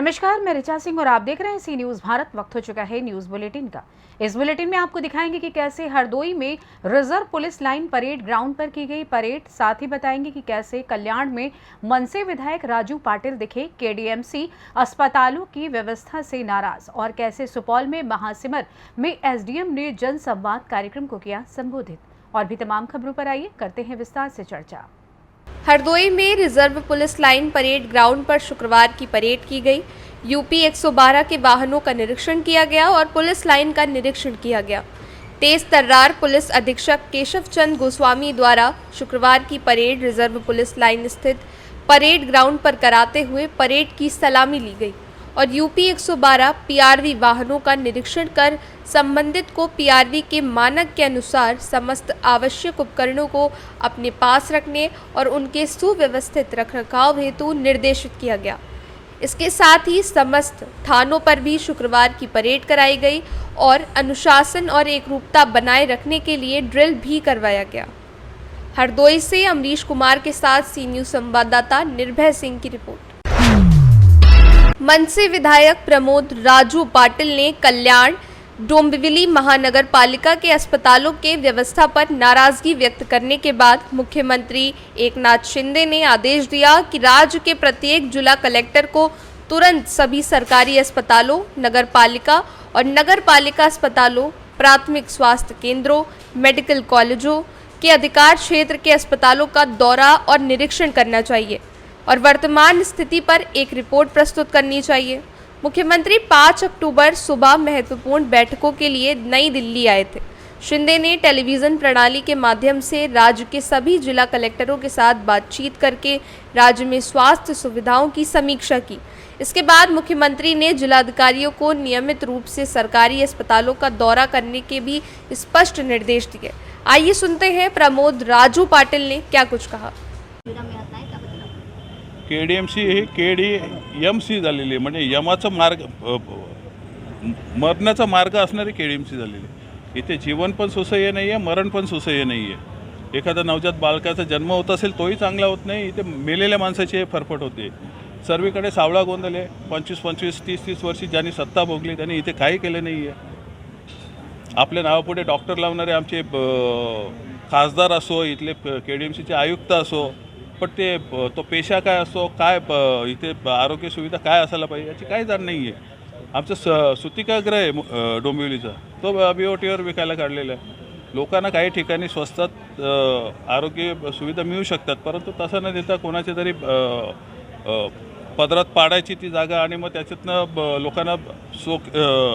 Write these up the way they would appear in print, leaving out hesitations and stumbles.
नमस्कार, मैं ऋचा सिंह और आप देख रहे हैं सी न्यूज भारत। वक्त हो चुका है न्यूज बुलेटिन का। इस बुलेटिन में आपको दिखाएंगे कि कैसे हरदोई में reserve police line parade ground पर की गई परेड। साथ ही बताएंगे कि कैसे कल्याण में मनसे विधायक राजू पाटिल दिखे केडीएमसी अस्पतालों की व्यवस्था से नाराज, और कैसे सुपौल में महासिमर में एसडीएम ने जन संवाद कार्यक्रम को किया संबोधित। और भी तमाम खबरों पर आइए करते हैं विस्तार से चर्चा। हरदोई में reserve police line parade ground पर शुक्रवार की परेड की गई। यूपी 112 के वाहनों का निरीक्षण किया गया और पुलिस लाइन का निरीक्षण किया गया। तेज तर्रार पुलिस अधीक्षक केशव चंद गोस्वामी द्वारा शुक्रवार की परेड रिजर्व पुलिस लाइन स्थित परेड ग्राउंड पर कराते हुए परेड की सलामी ली गई और यूपी 112 पीआरवी वाहनों का निरीक्षण कर संबंधित को पीआरवी के मानक के अनुसार समस्त आवश्यक उपकरणों को अपने पास रखने और उनके सुव्यवस्थित रखरखाव हेतु निर्देशित किया गया। इसके साथ ही समस्त थानों पर भी शुक्रवार की परेड कराई गई और अनुशासन और एकरूपता बनाए रखने के लिए ड्रिल भी करवाया गया। हरदोई से अमरीश कुमार के साथ सी न्यूज संवाददाता निर्भय सिंह की रिपोर्ट। मनसे विधायक प्रमोद राजू पाटिल ने कल्याण डोंबिवली महानगर पालिका के अस्पतालों के व्यवस्था पर नाराजगी व्यक्त करने के बाद मुख्यमंत्री एकनाथ शिंदे ने आदेश दिया कि राज्य के प्रत्येक जिला कलेक्टर को तुरंत सभी सरकारी अस्पतालों, नगर पालिका और नगर पालिका अस्पतालों, प्राथमिक स्वास्थ्य केंद्रों, मेडिकल कॉलेजों के अधिकार क्षेत्र के अस्पतालों का दौरा और निरीक्षण करना चाहिए और वर्तमान स्थिति पर एक रिपोर्ट प्रस्तुत करनी चाहिए। मुख्यमंत्री 5 अक्टूबर सुबह महत्वपूर्ण बैठकों के लिए नई दिल्ली आए थे। शिंदे ने टेलीविजन प्रणाली के माध्यम से राज्य के सभी जिला कलेक्टरों के साथ बातचीत करके राज्य में स्वास्थ्य सुविधाओं की समीक्षा की। इसके बाद मुख्यमंत्री ने जिलाधिकारियों को नियमित रूप से सरकारी अस्पतालों का दौरा करने के भी स्पष्ट निर्देश दिए। आइए सुनते हैं प्रमोद राजू पाटिल ने क्या कुछ कहा। केडीएमसी ही केडीएमसी झालेली आहे, म्हणजे यमाचा मार्ग मरणाचा मार्ग असणारी केडीएमसी झालेली आहे। इथे जीवन पण सुसह्य नाही आहे, मरण पण सुसह्य नाही आहे। एखादा नवजात बालकाचा जन्म होत असेल तोही चांगला होत नाही, इथे मेलेल्या माणसाची फरफट होते। सर्वीकडे सावळा गोंधळ आहे। 25-25, 30-30 वर्षी ज्यांनी सत्ता भोगली त्यांनी इथे काही केलं नाही आहे। आपल्या नावापुढे डॉक्टर लावणारे आमचे खासदार असो, इथले केडीएमसीचे आयुक्त असो, पण ते तो पेशा काय असो, काय इथे आरोग्य सुविधा काय असायला पाहिजे याची काही जाण नाही आहे। आमचं सुतिकागृह आहे डोंबिवलीचा, तो BOTवर विकायला काढलेला आहे। लोकांना काही ठिकाणी स्वस्तात आरोग्य सुविधा मिळू शकतात, परंतु तसं न देता कोणाच्या तरी पदरात पाडायची ती जागा आणि मग त्याच्यातनं लोकांना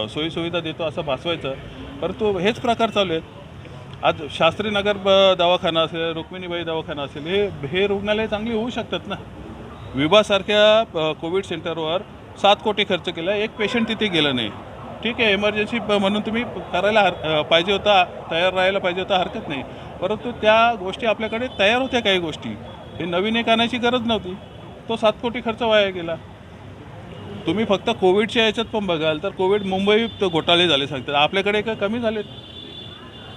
सोयीसुविधा देतो असं भासवायचं, परंतु हेच प्रकार चालू आहेत। आज शास्त्रीनगर दवाखाना असेल, रुक्मिणीबाई दवाखाना असेल, हे रुग्णालय चांगली होऊ शकतात ना। विभासारख्या कोविड सेंटरवर 7 कोटी खर्च केला, एक पेशंट तिथे गेलं नाही। ठीक आहे, इमर्जन्सी म्हणून तुम्ही करायला पाहिजे होता, तयार राहायला पाहिजे होता, हरकत नाही, परंतु त्या गोष्टी आपल्याकडे तयार होत्या। काही गोष्टी हे नवीन एक आणायची गरज नव्हती, तो 7 कोटी खर्च वाया गेला। तुम्ही फक्त कोविडच्या याच्यात पण बघाल तर कोविड मुंबईत घोटाळे झाले सांगतात, आपल्याकडे का कमी झालेत?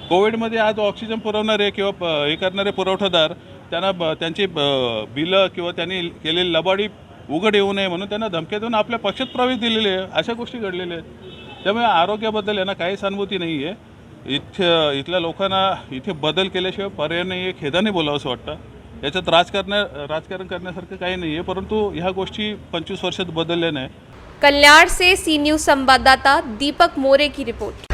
कोविडमध्ये आज ऑक्सिजन पुरवणारे किंवा हे करणारे पुरवठादार त्यांना त्यांची बिलं किंवा त्यांनी केलेली लबाडी उघड येऊ नये म्हणून त्यांना धमक्या देऊन आपल्या पक्षात प्रवेश दिलेले आहे। अशा गोष्टी घडलेल्या आहेत। त्यामुळे आरोग्याबद्दल यांना काही सहानुभूती नाही आहे। इथल्या लोकांना इथे बदल केल्याशिवाय पर्याय नाही आहे, खेदाने बोलावं असं वाटतं। याच्यात राजकारण करण्यासारखं काही नाही आहे, परंतु ह्या गोष्टी 25 वर्षात बदलल्या नाही। कल्याण से सी न्यूज संवाददाता दीपक मोरे की रिपोर्ट।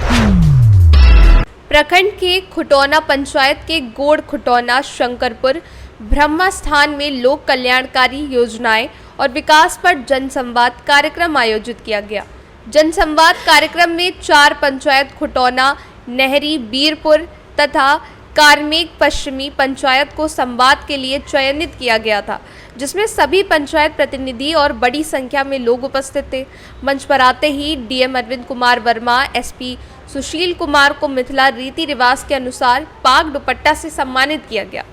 प्रखंड के खुटौना पंचायत के गोड़ खुटौना शंकरपुर ब्रह्मा स्थान में लोक कल्याणकारी योजनाएं और विकास पर जनसंवाद कार्यक्रम आयोजित किया गया। जनसंवाद कार्यक्रम में 4 पंचायत खुटौना, नहरी, बीरपुर तथा कार्मेक पश्चिमी पंचायत को संवाद के लिए चयनित किया गया था, जिसमें सभी पंचायत प्रतिनिधि और बड़ी संख्या में लोग उपस्थित थे। मंच पर आते ही DM अरविंद कुमार वर्मा, SP सुशील कुमार को मिथिला रीति रिवाज के अनुसार पाग दुपट्टा से सम्मानित किया गया।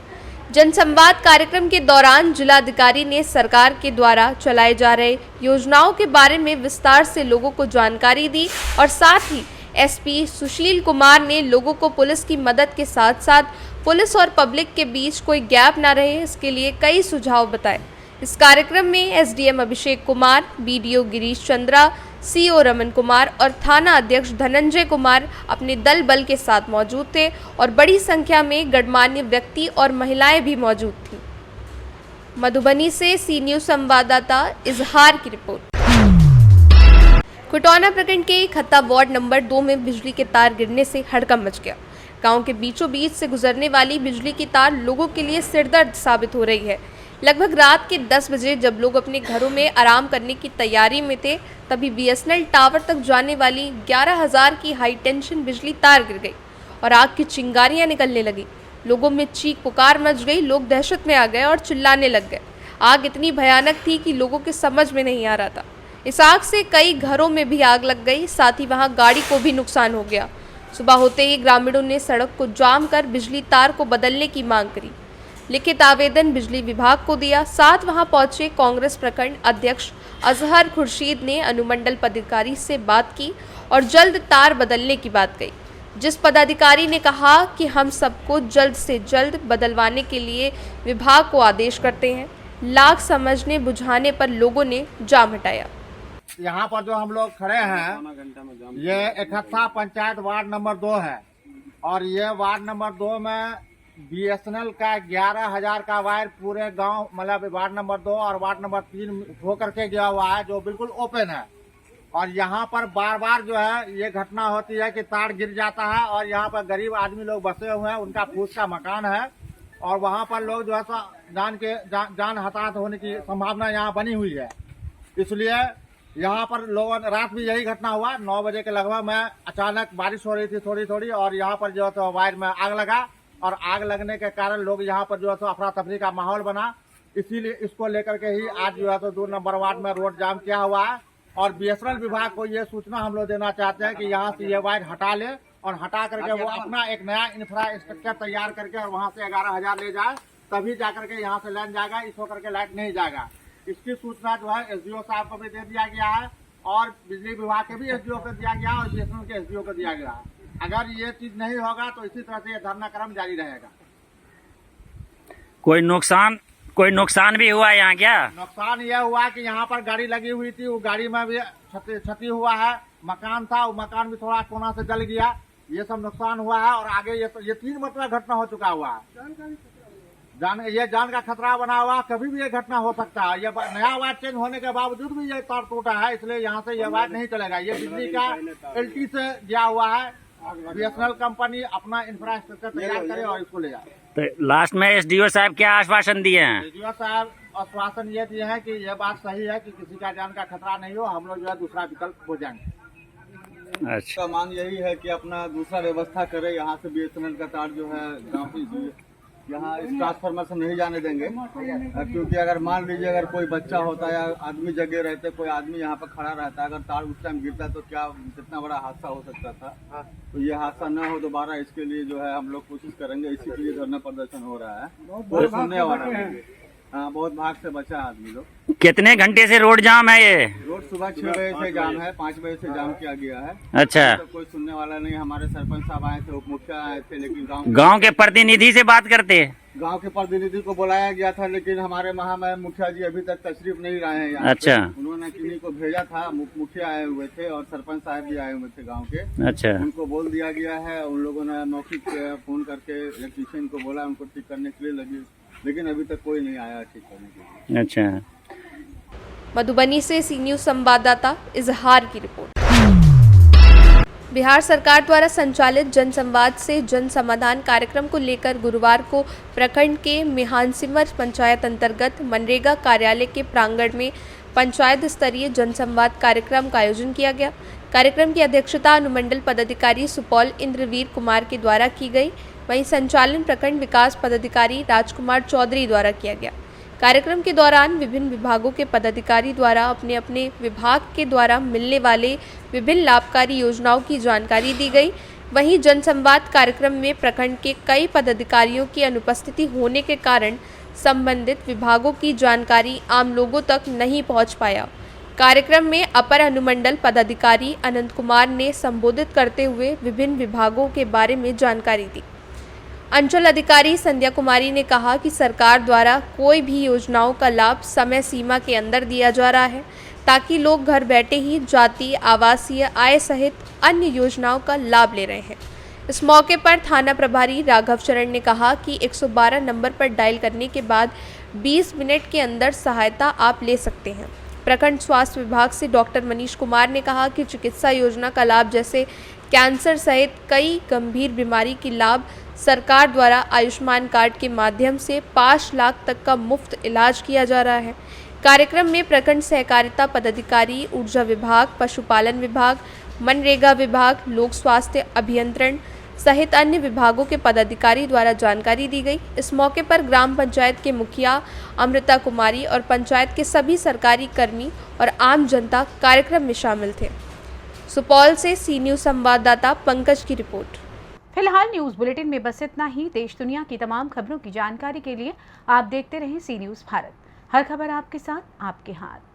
जनसंवाद कार्यक्रम के दौरान जिलाधिकारी ने सरकार के द्वारा चलाए जा रहे योजनाओं के बारे में विस्तार से लोगों को जानकारी दी और साथ ही SP सुशील कुमार ने लोगों को पुलिस की मदद के साथ साथ पुलिस और पब्लिक के बीच कोई गैप न रहे, इसके लिए कई सुझाव बताए। इस कार्यक्रम में SDM Abhishek Kumar, BDO Girish Chandra, CO Raman Kumar और थाना अध्यक्ष धनंजय कुमार अपने दल बल के साथ मौजूद थे और बड़ी संख्या में गणमान्य व्यक्ति और महिलाएं भी मौजूद थीं। मधुबनी से सी न्यूज संवाददाता इजहार की रिपोर्ट। कुटौना प्रखंड के खत्ता वार्ड नंबर 2 में बिजली के तार गिरने से हड़कंप मच गया। गांव के बीचों बीच से गुजरने वाली बिजली की तार लोगों के लिए सिरदर्द साबित हो रही है। लगभग रात के 10 बजे जब लोग अपने घरों में आराम करने की तैयारी में थे, तभी बीएसएनएल टावर तक जाने वाली 11,000 की हाई टेंशन बिजली तार गिर गई और आग की चिंगारियां निकलने लगी। लोगों में चीख पुकार मच गई, लोग दहशत में आ गए और चिल्लाने लग गए। आग इतनी भयानक थी कि लोगों के समझ में नहीं आ रहा था। इस आग से कई घरों में भी आग लग गई, साथ ही वहां गाड़ी को भी नुकसान हो गया। सुबह होते ही ग्रामीणों ने सड़क को जाम कर बिजली तार को बदलने की मांग करी। लिखित आवेदन बिजली विभाग को दिया। साथ वहां पहुंचे कांग्रेस प्रखंड अध्यक्ष अजहर खुर्शीद ने अनुमंडल पदाधिकारी से बात की और जल्द तार बदलने की बात कही, जिस पदाधिकारी ने कहा कि हम सबको जल्द से जल्द बदलवाने के लिए विभाग को आदेश करते हैं। लाख समझने बुझाने पर लोगों ने जाम हटाया। यहाँ पर जो हम लोग खड़े हैं, ये इकट्ठा पंचायत वार्ड नंबर 2 है और ये वार्ड नंबर 2 में बीएसएनएल का 11,000 का वायर पूरे गांव, मतलब वार्ड नंबर 2 और वार्ड नंबर 3 होकर के गया हुआ है, जो बिल्कुल ओपन है। और यहाँ पर बार बार जो है ये घटना होती है कि तार गिर जाता है और यहाँ पर गरीब आदमी लोग बसे हुए हैं, उनका फूस का मकान है और वहाँ पर लोग जो है जान हताहत होने की संभावना यहाँ बनी हुई है। इसलिए यहाँ पर लोगों रात भी यही घटना हुआ। 9 बजे के लगभग में अचानक बारिश हो रही थी थोड़ी थोड़ी और यहाँ पर जो है तो वायर में आग लगा और आग लगने के कारण लोग यहाँ पर जो है तो अफरा तफरी का माहौल बना। इसीलिए इसको लेकर के ही आज जो है तो 2 नंबर वार्ड में रोड जाम किया हुआ है और बीएसएनएल विभाग को ये सूचना हम लोग देना चाहते हैं कि यहाँ से ये वायर हटा ले और हटा करके वो अपना एक नया इंफ्रास्ट्रक्चर तैयार करके और वहाँ से 11,000 ले जाए, तभी जाकर के यहाँ से लाइन जाएगा, इस होकर के लाइट नहीं जाएगा। इसकी सूचना जो है एसडीओ साहब को भी दे दिया गया है और बिजली विभाग के भी एसडीओ को दिया गया और बीएसएनएल के एसडीओ को दिया गया है। अगर ये चीज नहीं होगा तो इसी तरह से ये धरना क्रम जारी रहेगा। कोई नुकसान भी हुआ यहाँ क्या? नुकसान यह हुआ कि यहाँ पर गाड़ी लगी हुई थी, वो गाड़ी में भी क्षति हुआ है। मकान था, वो मकान भी थोड़ा कोना से जल गया, ये सब नुकसान हुआ है। और आगे ये 3 मतलब घटना हो चुका हुआ है। जान का खतरा बना हुआ, कभी भी ये घटना हो सकता है। ये नया वायर चेंज होने के बावजूद भी ये तार टूटा है, इसलिए यहाँ से ये वायर नहीं चलेगा। ये बिजली का एलटी से दिया हुआ है। बीएसएनएल कंपनी अपना इंफ्रास्ट्रक्चर तैयार करे और इसको ले जाए। तो लास्ट में एसडीओ साहब क्या आश्वासन दिए हैं? एसडीओ साहब आश्वासन ये दिए हैं कि यह बात सही है कि किसी का जान का खतरा नहीं हो, हम लोग जो है दूसरा विकल्प हो जाएंगे। अच्छा, मांग यही है कि अपना दूसरा व्यवस्था करे। यहाँ से बीएसएनएल का तार जो है गाँव की यहाँ इस ट्रांसफार्मर से नहीं जाने देंगे, क्योंकि अगर मान लीजिए अगर कोई बच्चा होता है या आदमी जगे रहते, कोई आदमी यहाँ पर खड़ा रहता, अगर तार उस टाइम गिरता तो क्या कितना बड़ा हादसा हो सकता था। तो ये हादसा न हो दोबारा, इसके लिए जो है हम लोग कोशिश करेंगे। इसी के लिए धरना प्रदर्शन हो रहा है, कोई सुनने वाला नहीं। हाँ, बहुत भाग से बचा है आदमी लोग। कितने घंटे से रोड जाम है ये? रोड सुबह 6 बजे से जाम है, 5 बजे से जाम किया गया है। अच्छा, तो कोई सुनने वाला नहीं। हमारे सरपंच साहब आए थे, उप मुखिया आए थे, लेकिन गांव के प्रतिनिधि से बात करते? गांव के प्रतिनिधि को बुलाया गया था, लेकिन हमारे मुखिया जी अभी तक तशरीफ नहीं लाए हैं। अच्छा, उन्होंने किन्हीं को भेजा था, मुखिया आए हुए थे और सरपंच साहब भी आए हुए थे गांव के। अच्छा, उनको बोल दिया गया है। उन लोगों ने मौखिक फोन करके इलेक्ट्रीशियन को बोला, उनको ठीक करने के लिए लगी, लेकिन अभी तक कोई नहीं आया ठीक करने के लिए। अच्छा। मधुबनी से सी न्यूज संवाददाता इजहार की रिपोर्ट। बिहार सरकार द्वारा संचालित जन संवाद से जन समाधान कार्यक्रम को लेकर गुरुवार को प्रखंड के मिहानसिमर पंचायत अंतर्गत मनरेगा कार्यालय के प्रांगण में पंचायत स्तरीय जन संवाद कार्यक्रम का आयोजन किया गया। कार्यक्रम की अध्यक्षता अनुमंडल पदाधिकारी सुपौल इंद्रवीर कुमार के द्वारा की गई, वहीं संचालन प्रखंड विकास पदाधिकारी राजकुमार चौधरी द्वारा किया गया। कार्यक्रम के दौरान विभिन्न विभागों के पदाधिकारी द्वारा अपने अपने विभाग के द्वारा मिलने वाले विभिन्न लाभकारी योजनाओं की जानकारी दी गई। वहीं जनसंवाद कार्यक्रम में प्रखंड के कई पदाधिकारियों की अनुपस्थिति होने के कारण संबंधित विभागों की जानकारी आम लोगों तक नहीं पहुंच पाया। कार्यक्रम में अपर अनुमंडल पदाधिकारी अनंत कुमार ने संबोधित करते हुए विभिन्न विभागों के बारे में जानकारी दी। अंचल अधिकारी संध्या कुमारी ने कहा कि सरकार द्वारा कोई भी योजनाओं का लाभ समय सीमा के अंदर दिया जा रहा है ताकि लोग घर बैठे ही जातीय आवासीय आय सहित अन्य योजनाओं का लाभ ले रहे हैं। इस मौके पर थाना प्रभारी राघव चरण ने कहा कि 112 नंबर पर डायल करने के बाद 20 मिनट के अंदर सहायता आप ले सकते हैं। प्रखंड स्वास्थ्य विभाग से डॉक्टर मनीष कुमार ने कहा कि चिकित्सा योजना का लाभ जैसे कैंसर सहित कई गंभीर बीमारी की लाभ सरकार द्वारा आयुष्मान कार्ड के माध्यम से 5 लाख तक का मुफ्त इलाज किया जा रहा है। कार्यक्रम में प्रखंड सहकारिता पदाधिकारी, ऊर्जा विभाग, पशुपालन विभाग, मनरेगा विभाग, लोक स्वास्थ्य अभियंत्रण सहित अन्य विभागों के पदाधिकारी द्वारा जानकारी दी गई। इस मौके पर ग्राम पंचायत के मुखिया अमृता कुमारी और पंचायत के सभी सरकारी कर्मी और आम जनता कार्यक्रम में शामिल थे। सुपौल से सी न्यूज़ संवाददाता पंकज की रिपोर्ट। फिलहाल न्यूज बुलेटिन में बस इतना ही। देश दुनिया की तमाम खबरों की जानकारी के लिए आप देखते रहें सी न्यूज़ भारत। हर खबर आपके साथ, आपके हाथ।